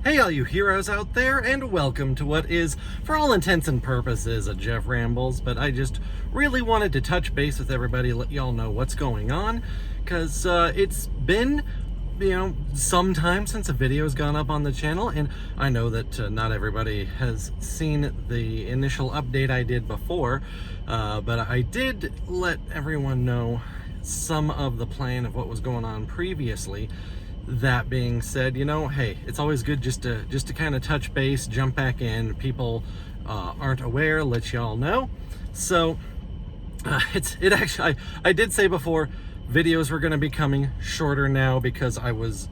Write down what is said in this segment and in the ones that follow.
Hey all you heroes out there, and welcome to what is, for all intents and purposes, a Jeff Rambles, but I just really wanted to touch base with everybody, let y'all know what's going on, because it's been, some time since a video's gone up on the channel, and I know that not everybody has seen the initial update I did before, but I did let everyone know some of the plan of what was going on previously. That being said, hey, it's always good just to kind of touch base, jump back in. People aren't aware, let y'all know. So I did say before videos were going to be coming shorter now because I was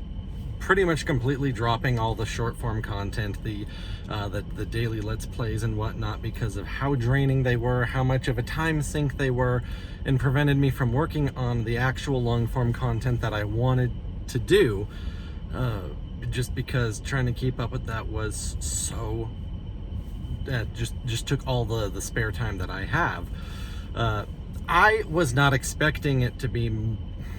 pretty much completely dropping all the short form content, the daily let's plays and whatnot, because of how draining they were, how much of a time sink they were, and prevented me from working on the actual long form content that I wanted to do, just because trying to keep up with that was so just took all the spare time that I have. I was not expecting it to be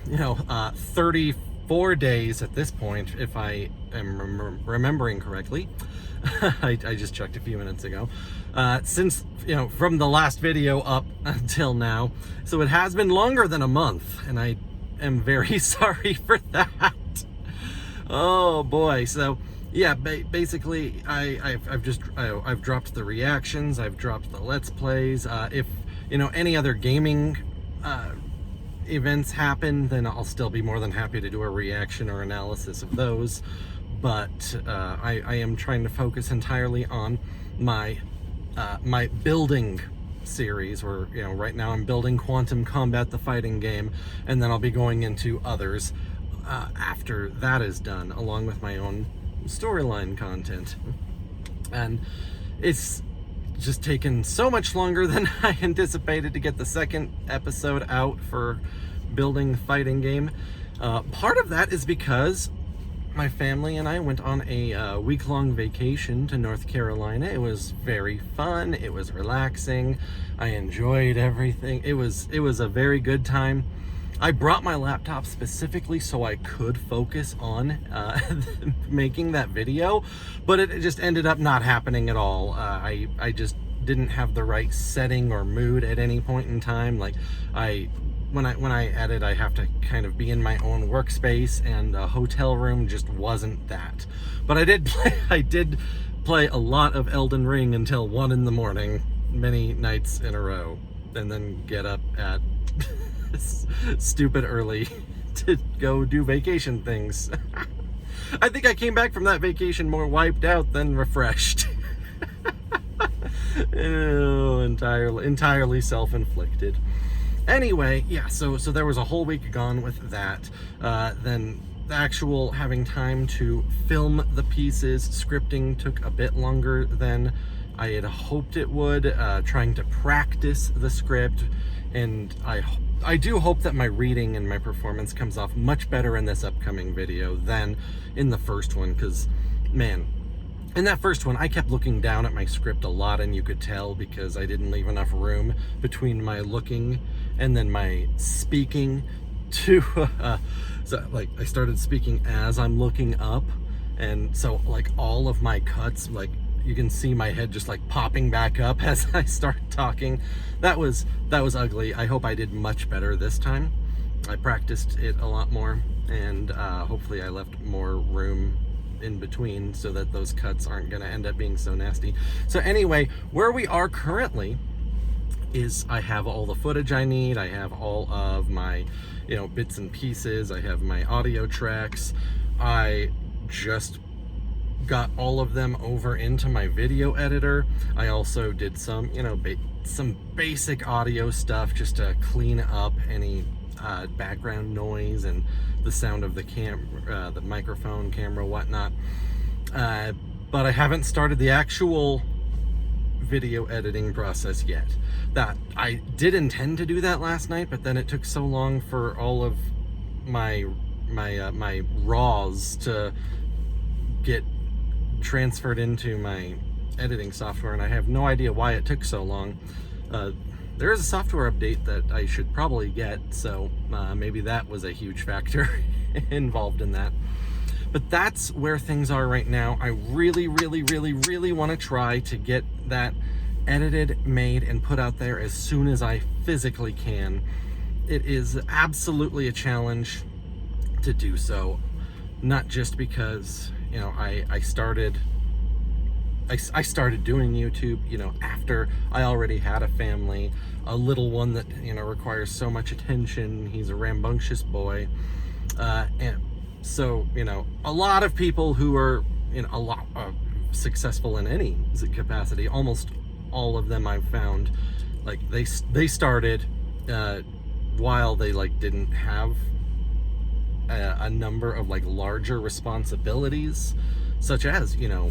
34 days at this point, if I am remembering correctly. I just checked a few minutes ago, since from the last video up until now, so it has been longer than a month, and I am very sorry for that. Oh boy. So yeah, basically I've dropped the reactions, I've dropped the let's plays. If any other gaming events happen, then I'll still be more than happy to do a reaction or analysis of those, but I am trying to focus entirely on my my building series, where right now I'm building Quantum Combat, the fighting game, and then I'll be going into others after that is done, along with my own storyline content. And it's just taken so much longer than I anticipated to get the second episode out for building the fighting game. Part of that is because my family and I went on a week-long vacation to North Carolina. It was very fun. It was relaxing. I enjoyed everything. It was a very good time. I brought my laptop specifically so I could focus on making that video, but it just ended up not happening at all. I just didn't have the right setting or mood at any point in time. Like when I edit, I have to kind of be in my own workspace, and a hotel room just wasn't that. But I did play a lot of Elden Ring until 1 in the morning, many nights in a row, and then get up at stupid early to go do vacation things. I think I came back from that vacation more wiped out than refreshed. Oh, entirely self-inflicted. Anyway, yeah, so there was a whole week gone with that. Then the actual having time to film the pieces, scripting took a bit longer than I had hoped it would, trying to practice the script, and I do hope that my reading and my performance comes off much better in this upcoming video than in the first one, because, man, in that first one, I kept looking down at my script a lot, and you could tell because I didn't leave enough room between my looking and then my speaking to, so, like, I started speaking as I'm looking up, and so, like, all of my cuts, like, you can see my head just, like, popping back up as I start talking. That was ugly. I hope I did much better this time. I practiced it a lot more, and hopefully I left more room in between so that those cuts aren't gonna end up being so nasty. So anyway, where we are currently is I have all the footage I need. I have all of my bits and pieces. I have my audio tracks. I just got all of them over into my video editor. I also did some some basic audio stuff just to clean up any background noise and the sound of the microphone, camera, whatnot. But I haven't started the actual video editing process yet. That I did intend to do that last night, but then it took so long for all of my raws to get transferred into my editing software, and I have no idea why it took so long. There is a software update that I should probably get, so maybe that was a huge factor involved in that. But that's where things are right now. I really, really, really, really want to try to get that edited, made, and put out there as soon as I physically can. It is absolutely a challenge to do so, not just because, you know, I started doing YouTube, you know, after I already had a family, a little one that, you know, requires so much attention. He's a rambunctious boy, and so, you know, a lot of people who are, you know, a lot successful in any capacity, almost all of them I've found, like they started while they like didn't have a number of like larger responsibilities, such as, you know,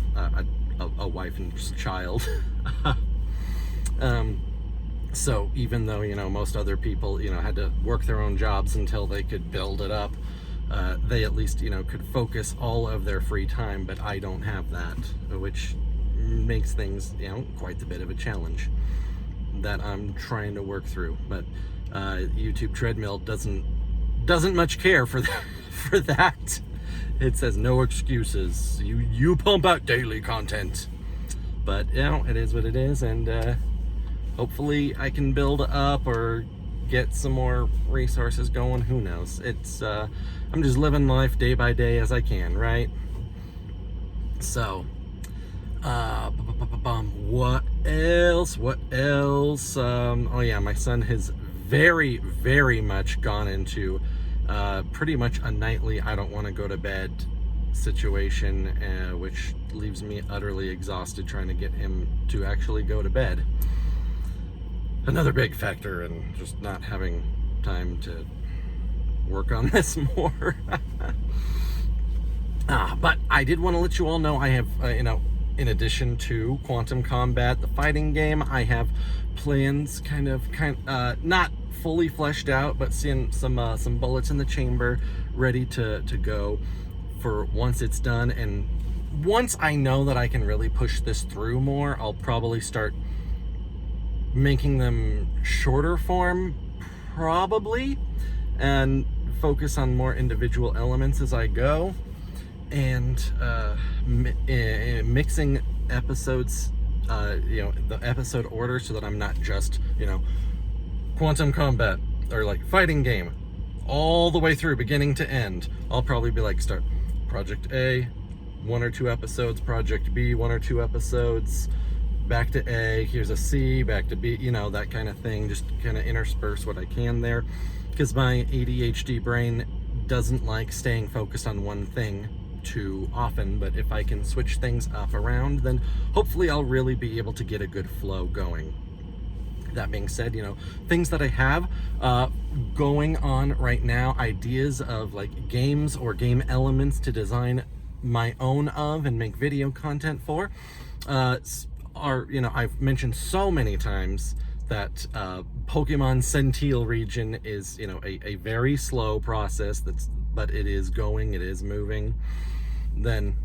a wife and child. So even though, you know, most other people, you know, had to work their own jobs until they could build it up, they at least, you know, could focus all of their free time. But I don't have that, which makes things, you know, quite a bit of a challenge that I'm trying to work through. But YouTube Treadmill doesn't much care for that, for that. It says no excuses. You pump out daily content. But, you know, it is what it is, and hopefully I can build up or get some more resources going. Who knows? It's I'm just living life day by day as I can, right? So what else? Oh yeah, my son has very, very much gone into pretty much a nightly I don't want to go to bed situation, which leaves me utterly exhausted trying to get him to actually go to bed. Another big factor in just not having time to work on this more. But I did want to let you all know I have, you know, in addition to Quantum Combat, the fighting game, I have plans kind of not fully fleshed out, but seeing some bullets in the chamber, ready to go for once it's done. And once I know that I can really push this through more, I'll probably start making them shorter form, probably, and focus on more individual elements as I go, and mixing episodes, you know, the episode order, so that I'm not just, you know, Quantum Combat or like fighting game all the way through beginning to end. I'll probably be like, start Project A, 1 or 2 episodes, Project B, 1 or 2 episodes, back to A, here's a C, back to B, you know, that kind of thing. Just kind of intersperse what I can there, because my ADHD brain doesn't like staying focused on one thing too often. But if I can switch things up around, then hopefully I'll really be able to get a good flow going. That being said, you know, things that I have going on right now, ideas of like games or game elements to design my own of and make video content for, are, you know, I've mentioned so many times that Pokemon Centile region is, you know, a very slow process, but it is going, it is moving. Then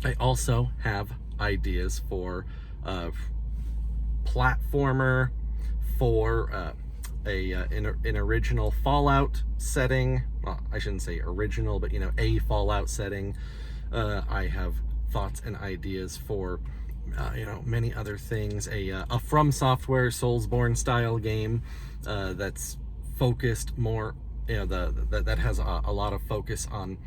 I also have ideas for platformer, for an original Fallout setting. Well, I shouldn't say original, but, you know, a Fallout setting. I have thoughts and ideas for you know, many other things. A From Software Soulsborne style game that's focused more, you know, that has a lot of focus on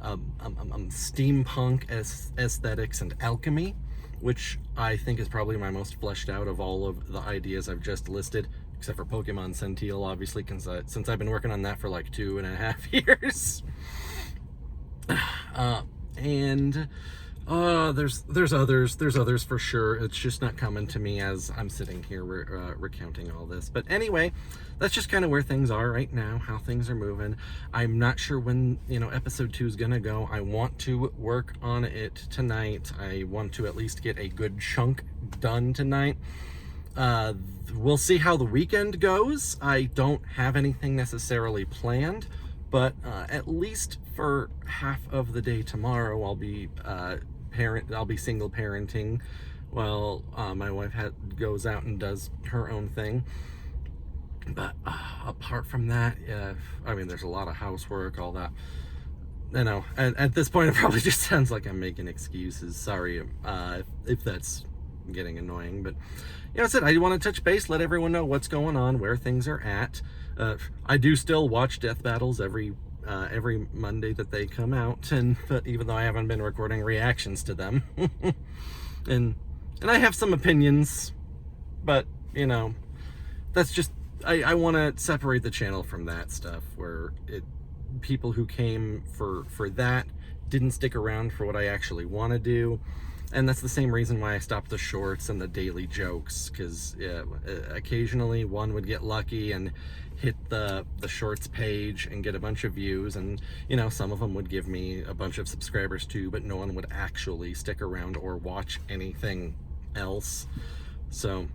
steampunk aesthetics and alchemy, which I think is probably my most fleshed out of all of the ideas I've just listed, except for Pokemon Centile, obviously, since I've been working on that for like 2.5 years. And there's others for sure. It's just not coming to me as I'm sitting here recounting all this. But anyway, that's just kind of where things are right now, how things are moving. I'm not sure when, you know, episode 2 is gonna go. I want to work on it tonight. I want to at least get a good chunk done tonight. We'll see how the weekend goes. I don't have anything necessarily planned, but at least for half of the day tomorrow, I'll be single parenting while my wife goes out and does her own thing. But apart from that, I mean, there's a lot of housework, all that. you know, at this point, it probably just sounds like I'm making excuses. Sorry if that's getting annoying, but that's it. I want to touch base, let everyone know what's going on, where things are at. I do still watch Death Battles every Monday that they come out, but even though I haven't been recording reactions to them, and I have some opinions, but that's just I want to separate the channel from that stuff where people who came for that didn't stick around for what I actually want to do. And that's the same reason why I stopped the shorts and the daily jokes, because occasionally one would get lucky and hit the shorts page and get a bunch of views, and some of them would give me a bunch of subscribers too, but no one would actually stick around or watch anything else. So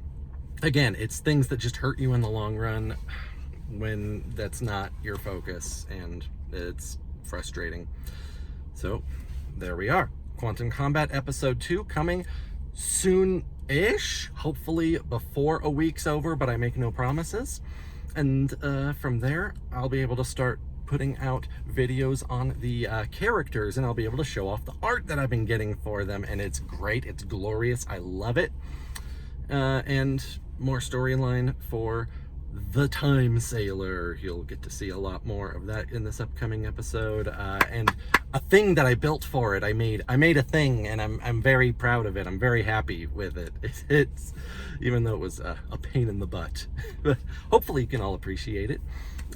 again, it's things that just hurt you in the long run when that's not your focus, and it's frustrating. So there we are. Quantum Combat Episode 2 coming soon-ish, hopefully before a week's over, but I make no promises. And from there, I'll be able to start putting out videos on the characters, and I'll be able to show off the art that I've been getting for them, and it's great, it's glorious, I love it. And more storyline for the Time Sailor. You'll get to see a lot more of that in this upcoming episode, and a thing that I built for it. I made a thing, and I'm very proud of it. I'm very happy with it. It's even though it was a pain in the butt, but hopefully you can all appreciate it.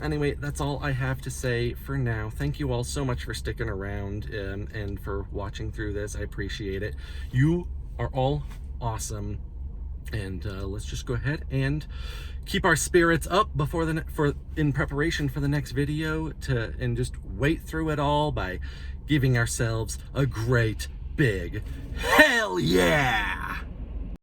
Anyway, that's all I have to say for now. Thank you all so much for sticking around and for watching through this. I appreciate it. You are all awesome. And let's just go ahead and keep our spirits up in preparation for the next video, and just wait through it all by giving ourselves a great big hell yeah!